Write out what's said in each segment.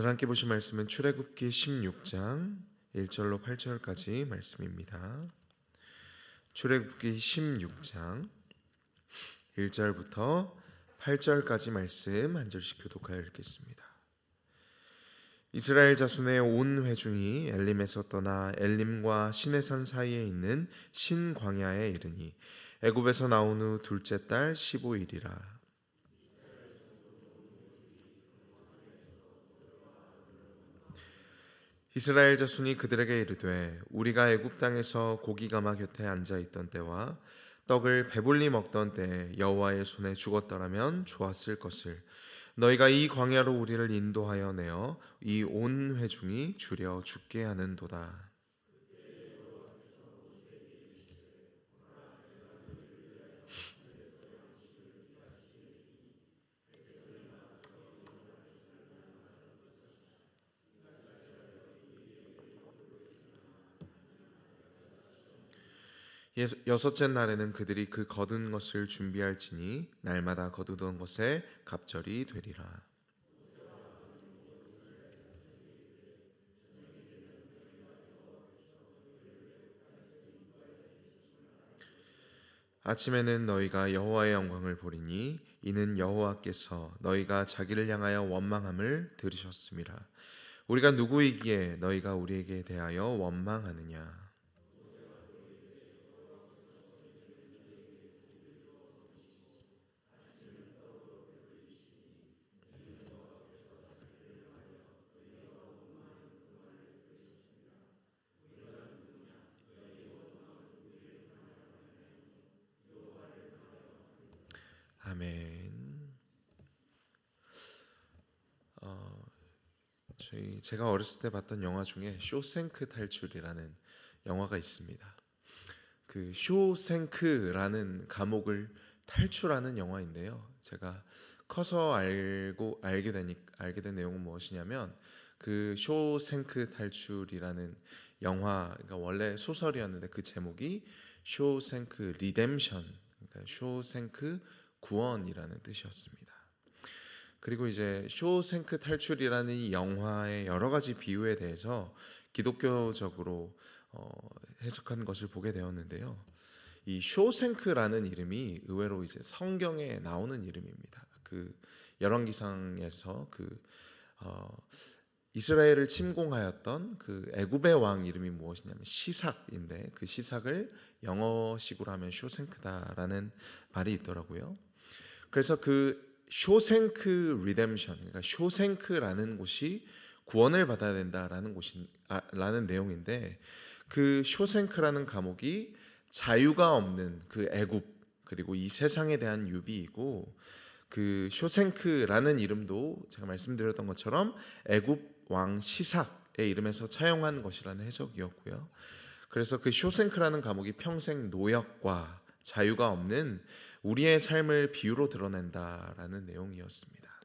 오늘 함께 보실 말씀은 출애굽기 16장 1절로 8절까지 말씀입니다. 출애굽기 16장 1절부터 8절까지 말씀 한 절씩 교독하여 읽겠습니다. 이스라엘 자손의 온 회중이 엘림에서 떠나 엘림과 시내산 사이에 있는 신광야에 이르니 애굽에서 나온 후 둘째 달 15일이라. 이스라엘 자손이 그들에게 이르되 우리가 애굽 땅에서 고기가마 곁에 앉아 있던 때와 떡을 배불리 먹던 때에 여호와의 손에 죽었더라면 좋았을 것을 너희가 이 광야로 우리를 인도하여 내어 이 온 회중이 주려 죽게 하는도다. 여섯째 날에는 그들이 그 거둔 것을 준비할지니 날마다 거두던 것에 갑절이 되리라. 아침에는 너희가 여호와의 영광을 보리니 이는 여호와께서 너희가 자기를 향하여 원망함을 들으셨음이라. 우리가 누구이기에 너희가 우리에게 대하여 원망하느냐. 아멘. 제가 어렸을 때 봤던 영화 중에 쇼생크 탈출이라는 영화가 있습니다. 그 쇼생크라는 감옥을 탈출하는 영화인데요. 제가 커서 알게 된 내용은 무엇이냐면 그 쇼생크 탈출이라는 영화, 그러니까 원래 소설이었는데 그 제목이 쇼생크 리뎀션, 그러니까 쇼생크 구원이라는 뜻이었습니다. 그리고 이제 쇼생크 탈출이라는 이 영화의 여러 가지 비유에 대해서 기독교적으로 해석한 것을 보게 되었는데요. 이 쇼생크라는 이름이 의외로 이제 성경에 나오는 이름입니다. 그 열왕기상에서 이스라엘을 침공하였던 그 애굽의 왕 이름이 무엇이냐면 시삭인데 그 시삭을 영어식으로 하면 쇼생크다라는 말이 있더라고요. 그래서 그 쇼생크 리뎀션, 그러니까 쇼생크라는 곳이 구원을 받아야 된다라는 라는 내용인데 그 쇼생크라는 감옥이 자유가 없는 그 애굽 그리고 이 세상에 대한 유비이고 그 쇼생크라는 이름도 제가 말씀드렸던 것처럼 애굽 왕 시삭의 이름에서 차용한 것이라는 해석이었고요. 그래서 그 쇼생크라는 감옥이 평생 노역과 자유가 없는 우리의 삶을 비유로 드러낸다라는 내용이었습니다.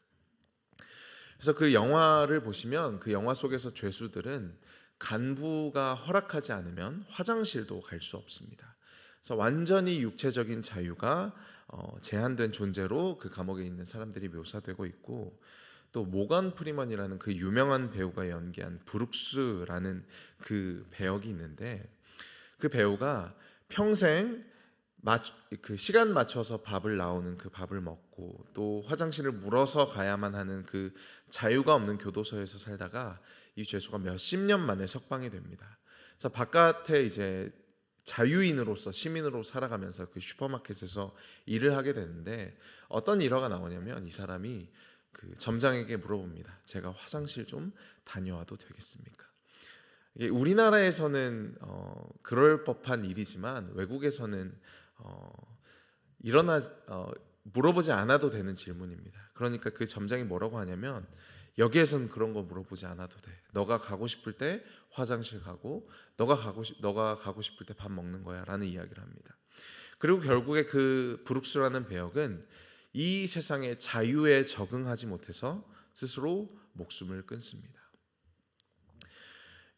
그래서 그 영화를 보시면 그 영화 속에서 죄수들은 간부가 허락하지 않으면 화장실도 갈 수 없습니다. 그래서 완전히 육체적인 자유가 제한된 존재로 그 감옥에 있는 사람들이 묘사되고 있고, 또 모건 프리먼이라는 그 유명한 배우가 연기한 브룩스라는 그 배역이 있는데 그 배우가 평생 그 시간 맞춰서 밥을 나오는 그 밥을 먹고 또 화장실을 물어서 가야만 하는 그 자유가 없는 교도소에서 살다가 이 죄수가 몇십 년 만에 석방이 됩니다. 그래서 바깥에 이제 자유인으로서 시민으로 살아가면서 그 슈퍼마켓에서 일을 하게 되는데 어떤 일화가 나오냐면 이 사람이 그 점장에게 물어봅니다. 제가 화장실 좀 다녀와도 되겠습니까? 이게 우리나라에서는 그럴 법한 일이지만 외국에서는 물어보지 않아도 되는 질문입니다. 그러니까 그 점장이 뭐라고 하냐면 여기에선 그런 거 물어보지 않아도 돼. 너가 가고 싶을 때 화장실 가고 너가 가고 싶을 때 밥 먹는 거야 라는 이야기를 합니다. 그리고 결국에 그 브룩스라는 배역은 이 세상의 자유에 적응하지 못해서 스스로 목숨을 끊습니다.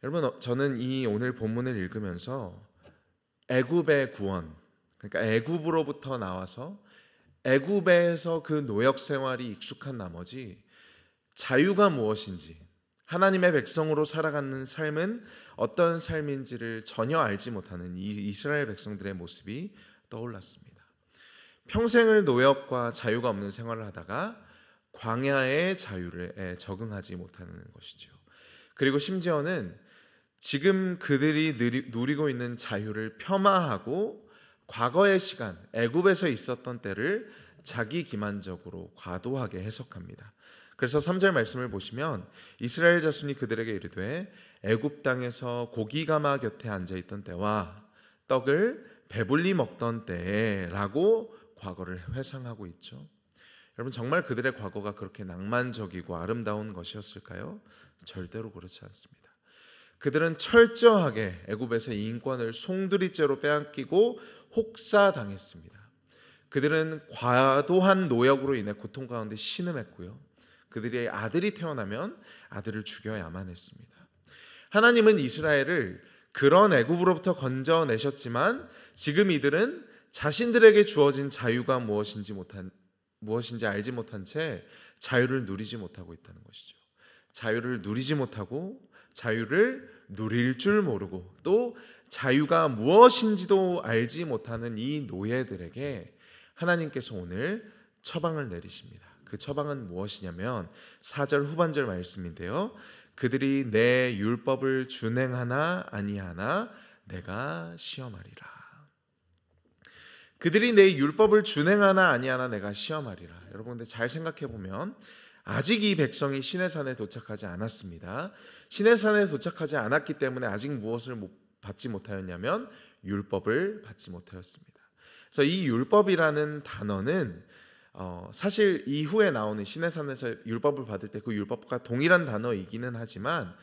여러분, 저는 이 오늘 본문을 읽으면서 애굽의 구원, 그러니까 애굽으로부터 나와서 애굽에서 그 노역 생활이 익숙한 나머지 자유가 무엇인지, 하나님의 백성으로 살아가는 삶은 어떤 삶인지를 전혀 알지 못하는 이 이스라엘 백성들의 모습이 떠올랐습니다. 평생을 노역과 자유가 없는 생활을 하다가 광야의 자유에 적응하지 못하는 것이죠. 그리고 심지어는 지금 그들이 누리고 있는 자유를 폄하하고 과거의 시간, 애굽에서 있었던 때를 자기 기만적으로 과도하게 해석합니다. 그래서 3절 말씀을 보시면 이스라엘 자손이 그들에게 이르되 애굽 땅에서 고기가마 곁에 앉아있던 때와 떡을 배불리 먹던 때라고 과거를 회상하고 있죠. 여러분, 정말 그들의 과거가 그렇게 낭만적이고 아름다운 것이었을까요? 절대로 그렇지 않습니다. 그들은 철저하게 애굽에서 인권을 송두리째로 빼앗기고 혹사당했습니다. 그들은 과도한 노역으로 인해 고통 가운데 신음했고요. 그들의 아들이 태어나면 아들을 죽여야만 했습니다. 하나님은 이스라엘을 그런 애굽으로부터 건져내셨지만 지금 이들은 자신들에게 주어진 자유가 무엇인지 알지 못한 채 자유를 누리지 못하고 있다는 것이죠. 자유를 누리지 못하고 자유를 누릴 줄 모르고 또 자유가 무엇인지도 알지 못하는 이 노예들에게 하나님께서 오늘 처방을 내리십니다. 그 처방은 무엇이냐면 4절 후반절 말씀인데요. 그들이 내 율법을 준행하나 아니하나 내가 시험하리라. 그들이 내 율법을 준행하나 아니하나 내가 시험하리라. 여러분, 근데 잘 생각해 보면 아직 이 백성이 시내산에 도착하지 않았습니다. 시내산에 도착하지 않았기 때문에 아직 무엇을 받지 못하였냐면 율법을 받지 못하였습니다. 그래서 이 율법이라는 단어는 사실 이후에 나오는 시내산에서 율법을 받을 때 그 율법과 동일한 단어이기는 하지만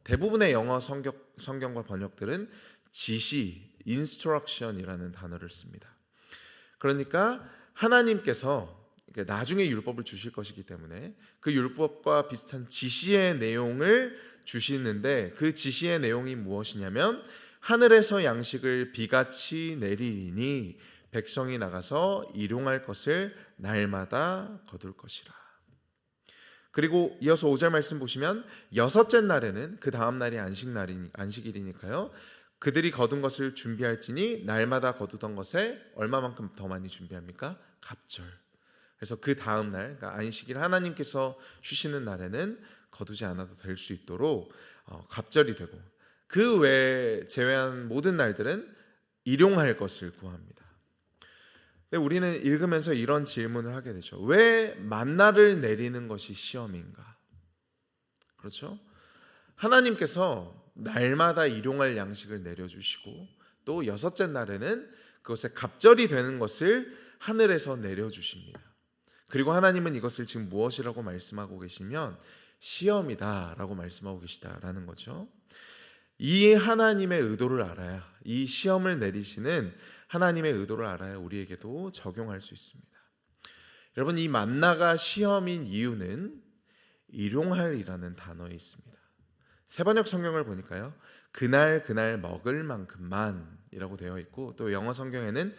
대부분의 영어 성경과 번역들은 지시, instruction이라는 단어를 씁니다. 그러니까 하나님께서 나중에 율법을 주실 것이기 때문에 그 율법과 비슷한 지시의 내용을 주시는데 그 지시의 내용이 무엇이냐면 하늘에서 양식을 비같이 내리리니 백성이 나가서 일용할 것을 날마다 거둘 것이라. 그리고 이어서 5절 말씀 보시면 여섯째 날에는 그 다음 날이 안식일이니까요. 그들이 거둔 것을 준비할지니 날마다 거두던 것에 얼마만큼 더 많이 준비합니까? 갑절. 그래서 그 다음 날, 그러니까 안식일 하나님께서 쉬시는 날에는 거두지 않아도 될 수 있도록 갑절이 되고 그 외에 제외한 모든 날들은 일용할 것을 구합니다. 근데 우리는 읽으면서 이런 질문을 하게 되죠. 왜 만나를 내리는 것이 시험인가? 그렇죠? 하나님께서 날마다 일용할 양식을 내려주시고 또 여섯째 날에는 그것에 갑절이 되는 것을 하늘에서 내려주십니다. 그리고 하나님은 이것을 지금 무엇이라고 말씀하고 계시면 시험이다라고 말씀하고 계시다라는 거죠. 이 하나님의 의도를 알아야, 이 시험을 내리시는 하나님의 의도를 알아야 우리에게도 적용할 수 있습니다. 여러분, 이 만나가 시험인 이유는 일용할이라는 단어에 있습니다. 세번역 성경을 보니까요, 그날 먹을 만큼만이라고 되어 있고 또 영어 성경에는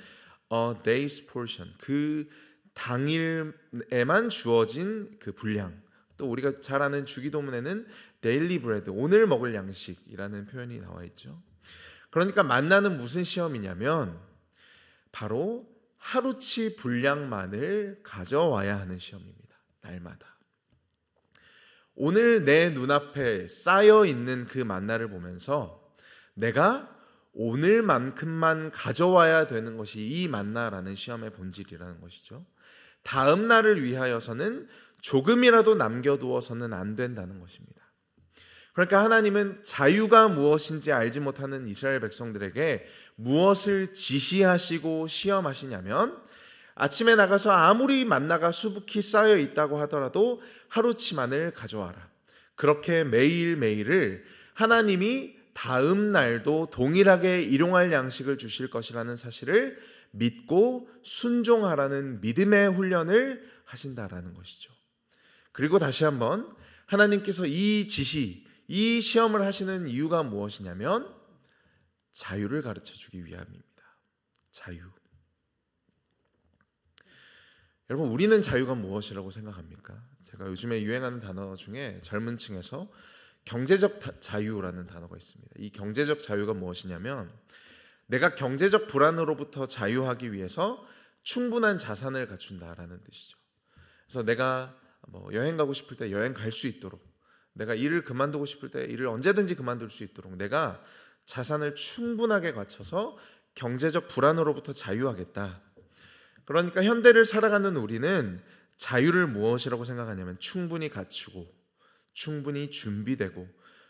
a day's portion, 그 당일에만 주어진 그 분량, 또 우리가 잘 아는 주기도문에는 daily bread, 오늘 먹을 양식이라는 표현이 나와 있죠. 그러니까 만나는 무슨 시험이냐면 바로 하루치 분량만을 가져와야 하는 시험입니다. 날마다. 오늘 내 눈앞에 쌓여 있는 그 만나를 보면서 내가 오늘만큼만 가져와야 되는 것이 이 만나라는 시험의 본질이라는 것이죠. 다음 날을 위하여서는 조금이라도 남겨두어서는 안 된다는 것입니다. 그러니까 하나님은 자유가 무엇인지 알지 못하는 이스라엘 백성들에게 무엇을 지시하시고 시험하시냐면 아침에 나가서 아무리 만나가 수북히 쌓여 있다고 하더라도 하루치만을 가져와라. 그렇게 매일매일을 하나님이 다음 날도 동일하게 일용할 양식을 주실 것이라는 사실을 믿고 순종하라는 믿음의 훈련을 하신다라는 것이죠. 그리고 다시 한번 하나님께서 이 지시, 이 시험을 하시는 이유가 무엇이냐면 자유를 가르쳐 주기 위함입니다. 자유. 여러분, 우리는 자유가 무엇이라고 생각합니까? 제가 요즘에 유행하는 단어 중에 젊은 층에서 경제적 자유라는 단어가 있습니다. 이 경제적 자유가 무엇이냐면 내가 경제적 불안으로부터 자유하기 위해서 충분한 자산을 갖춘다라는 뜻이죠. 그래서 내가 여행 가고 싶을 때 여행 갈 수 있도록, 내가 일을 그만두고 싶을 때 일을 언제든지 그만둘 수 있도록 내가 자산을 충분하게 갖춰서 경제적 불안으로부터 자유하겠다. 그러니까 현대를 살아가는 우리는 자유를 무엇이라고 생각하냐면 충분히 갖추고 충분히 준비되고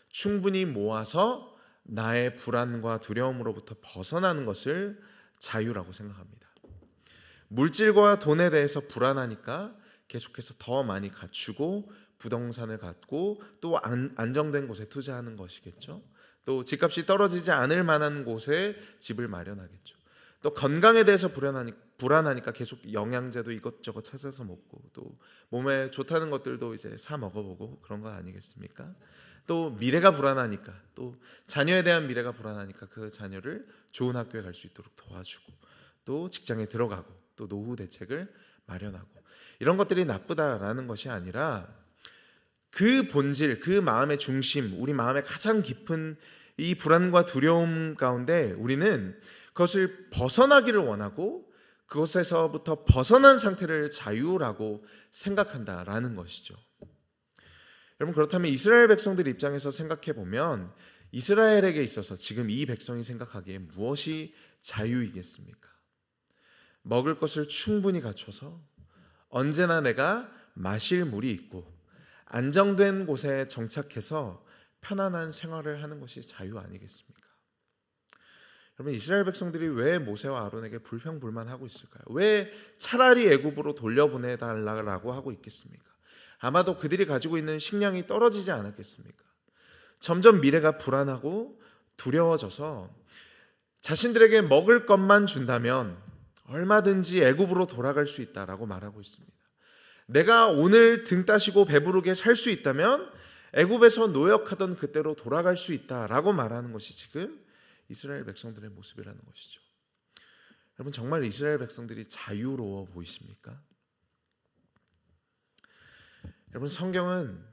충분히 모아서 나의 불안과 두려움으로부터 벗어나는 것을 자유라고 생각합니다. 물질과 돈에 대해서 불안하니까 계속해서 더 많이 갖추고 부동산을 갖고 또 안정된 곳에 투자하는 것이겠죠. 또 집값이 떨어지지 않을 만한 곳에 집을 마련하겠죠. 또 건강에 대해서 불안하니까 계속 영양제도 이것저것 찾아서 먹고 또 몸에 좋다는 것들도 이제 사 먹어보고 그런 거 아니겠습니까? 또 미래가 불안하니까, 또 자녀에 대한 미래가 불안하니까 그 자녀를 좋은 학교에 갈 수 있도록 도와주고 또 직장에 들어가고 또 노후 대책을 마련하고, 이런 것들이 나쁘다라는 것이 아니라 그 본질, 그 마음의 중심, 우리 마음의 가장 깊은 이 불안과 두려움 가운데 우리는 그것을 벗어나기를 원하고 그것에서부터 벗어난 상태를 자유라고 생각한다라는 것이죠. 여러분, 그렇다면 이스라엘 백성들 입장에서 생각해 보면 이스라엘에게 있어서 지금 이 백성이 생각하기에 무엇이 자유이겠습니까? 먹을 것을 충분히 갖춰서 언제나 내가 마실 물이 있고 안정된 곳에 정착해서 편안한 생활을 하는 것이 자유 아니겠습니까? 여러분, 이스라엘 백성들이 왜 모세와 아론에게 불평불만하고 있을까요? 왜 차라리 애굽으로 돌려보내달라고 하고 있겠습니까? 아마도 그들이 가지고 있는 식량이 떨어지지 않았겠습니까? 점점 미래가 불안하고 두려워져서 자신들에게 먹을 것만 준다면 얼마든지 애굽으로 돌아갈 수 있다라고 말하고 있습니다. 내가 오늘 등 따시고 배부르게 살 수 있다면 애굽에서 노역하던 그때로 돌아갈 수 있다라고 말하는 것이 지금 이스라엘 백성들의 모습이라는 것이죠. 여러분, 정말 이스라엘 백성들이 자유로워 보이십니까? 여러분, 성경은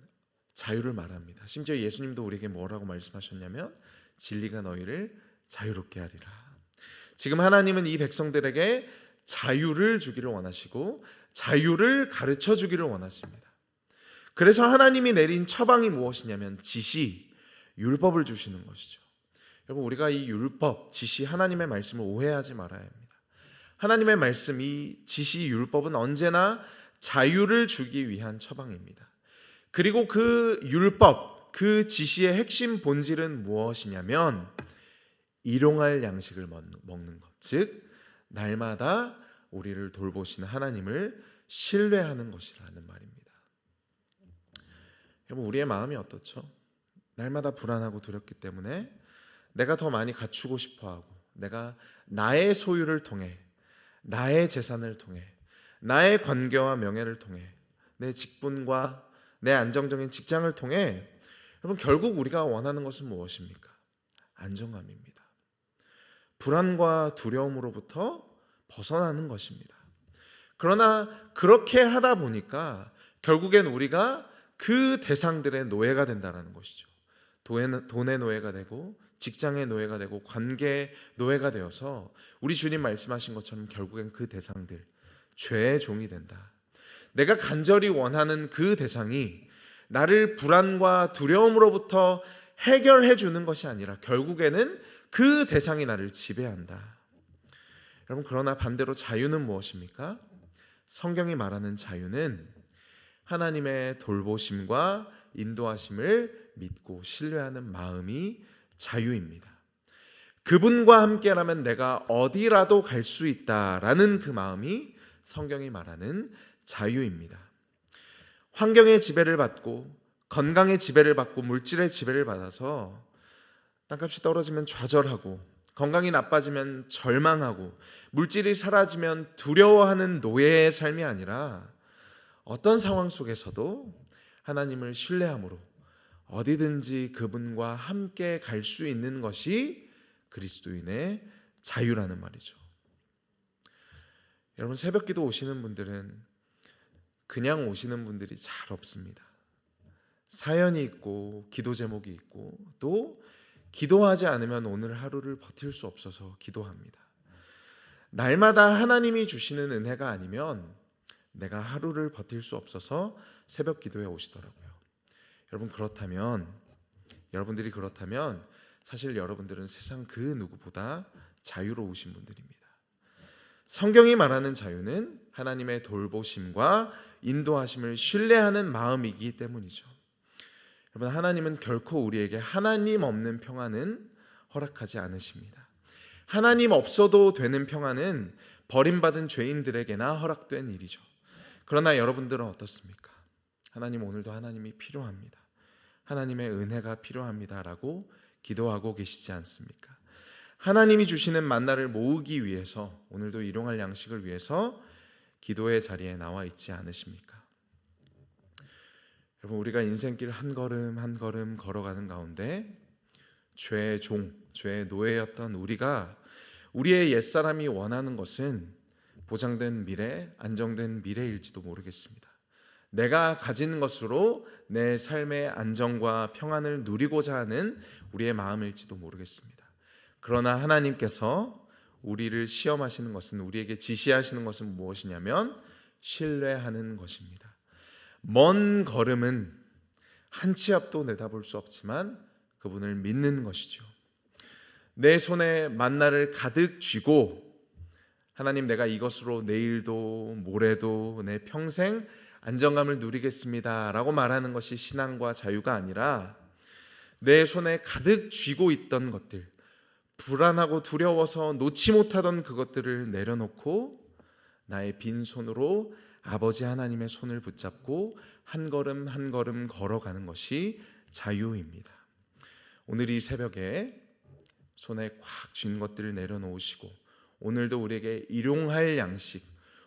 자유를 말합니다. 심지어 예수님도 우리에게 뭐라고 말씀하셨냐면 진리가 너희를 자유롭게 하리라. 지금 하나님은 이 백성들에게 자유를 주기를 원하시고 자유를 가르쳐 주기를 원하십니다. 그래서 하나님이 내린 처방이 무엇이냐면 지시, 율법을 주시는 것이죠. 여러분, 우리가 이 율법, 지시, 하나님의 말씀을 오해하지 말아야 합니다. 하나님의 말씀, 이 지시, 율법은 언제나 자유를 주기 위한 처방입니다. 그리고 그 율법, 그 지시의 핵심 본질은 무엇이냐면 일용할 양식을 먹는 것, 즉 날마다 우리를 돌보시는 하나님을 신뢰하는 것이라는 말입니다. 여러분, 우리의 마음이 어떻죠? 날마다 불안하고 두렵기 때문에 내가 더 많이 갖추고 싶어하고 내가 나의 소유를 통해, 나의 재산을 통해, 나의 관계와 명예를 통해, 내 직분과 내 안정적인 직장을 통해, 여러분, 결국 우리가 원하는 것은 무엇입니까? 안정감입니다. 불안과 두려움으로부터 벗어나는 것입니다. 그러나 그렇게 하다 보니까 결국엔 우리가 그 대상들의 노예가 된다는 것이죠. 돈의 노예가 되고 직장의 노예가 되고 관계의 노예가 되어서 우리 주님 말씀하신 것처럼 결국엔 그 대상들, 죄의 종이 된다. 내가 간절히 원하는 그 대상이 나를 불안과 두려움으로부터 해결해 주는 것이 아니라 결국에는 그 대상이 나를 지배한다. 여러분, 그러나 반대로 자유는 무엇입니까? 성경이 말하는 자유는 하나님의 돌보심과 인도하심을 믿고 신뢰하는 마음이 자유입니다. 그분과 함께라면 내가 어디라도 갈 수 있다라는 그 마음이 성경이 말하는 자유입니다. 환경의 지배를 받고 건강의 지배를 받고 물질의 지배를 받아서 땅값이 떨어지면 좌절하고 건강이 나빠지면 절망하고 물질이 사라지면 두려워하는 노예의 삶이 아니라 어떤 상황 속에서도 하나님을 신뢰함으로 어디든지 그분과 함께 갈 수 있는 것이 그리스도인의 자유라는 말이죠. 여러분, 새벽기도 오시는 분들은 그냥 오시는 분들이 잘 없습니다. 사연이 있고 기도 제목이 있고 또 기도하지 않으면 오늘 하루를 버틸 수 없어서 기도합니다. 날마다 하나님이 주시는 은혜가 아니면 내가 하루를 버틸 수 없어서 새벽 기도에 오시더라고요. 여러분들이 그렇다면 사실 여러분들은 세상 그 누구보다 자유로우신 분들입니다. 성경이 말하는 자유는 하나님의 돌보심과 인도하심을 신뢰하는 마음이기 때문이죠. 여러분, 하나님은 결코 우리에게 하나님 없는 평안은 허락하지 않으십니다. 하나님 없어도 되는 평안은 버림받은 죄인들에게나 허락된 일이죠. 그러나 여러분들은 어떻습니까? 하나님, 오늘도 하나님이 필요합니다. 하나님의 은혜가 필요합니다라고 기도하고 계시지 않습니까? 하나님이 주시는 만나를 모으기 위해서, 오늘도 일용할 양식을 위해서 기도의 자리에 나와 있지 않으십니까? 여러분, 우리가 인생길 한 걸음 한 걸음 걸어가는 가운데 죄의 종, 죄의 노예였던 우리가, 우리의 옛사람이 원하는 것은 보장된 미래, 안정된 미래일지도 모르겠습니다. 내가 가진 것으로 내 삶의 안정과 평안을 누리고자 하는 우리의 마음일지도 모르겠습니다. 그러나 하나님께서 우리를 시험하시는 것은, 우리에게 지시하시는 것은 무엇이냐면 신뢰하는 것입니다. 먼 걸음은 한 치 앞도 내다볼 수 없지만 그분을 믿는 것이죠. 내 손에 만나를 가득 쥐고 하나님, 내가 이것으로 내일도 모레도 내 평생 안정감을 누리겠습니다 라고 말하는 것이 신앙과 자유가 아니라, 내 손에 가득 쥐고 있던 것들, 불안하고 두려워서 놓지 못하던 그것들을 내려놓고 나의 빈손으로 아버지 하나님의 손을 붙잡고 한 걸음 한 걸음 걸어가는 것이 자유입니다. 오늘 이 새벽에 손에 꽉 쥔 것들을 내려놓으시고, 오늘도 우리에게 일용할 양식,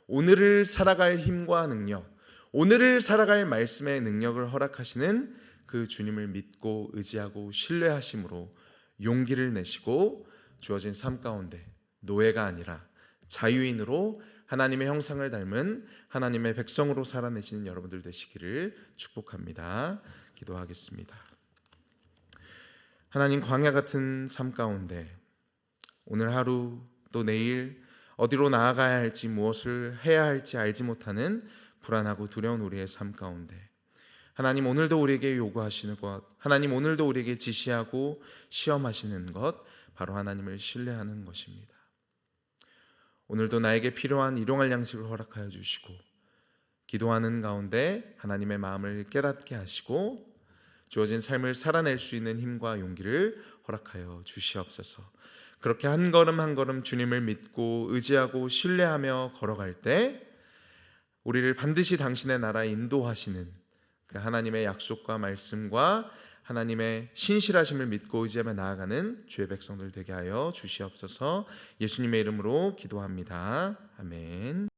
오늘을 살아갈 힘과 능력, 오늘을 살아갈 말씀의 능력을 허락하시는 그 주님을 믿고 의지하고 신뢰하심으로 용기를 내시고 주어진 삶 가운데 노예가 아니라 자유인으로 하나님의 형상을 닮은 하나님의 백성으로 살아내시는 여러분들 되시기를 축복합니다. 기도하겠습니다. 하나님, 광야 같은 삶 가운데 오늘 하루 또 내일 어디로 나아가야 할지, 무엇을 해야 할지 알지 못하는 불안하고 두려운 우리의 삶 가운데 하나님, 오늘도 우리에게 요구하시는 것, 하나님 오늘도 우리에게 지시하고 시험하시는 것, 바로 하나님을 신뢰하는 것입니다. 오늘도 나에게 필요한 일용할 양식을 허락하여 주시고, 기도하는 가운데 하나님의 마음을 깨닫게 하시고 주어진 삶을 살아낼 수 있는 힘과 용기를 허락하여 주시옵소서. 그렇게 한 걸음 한 걸음 주님을 믿고 의지하고 신뢰하며 걸어갈 때 우리를 반드시 당신의 나라에 인도하시는 그 하나님의 약속과 말씀과 하나님의 신실하심을 믿고 의지하며 나아가는 주의 백성들 되게 하여 주시옵소서. 예수님의 이름으로 기도합니다. 아멘.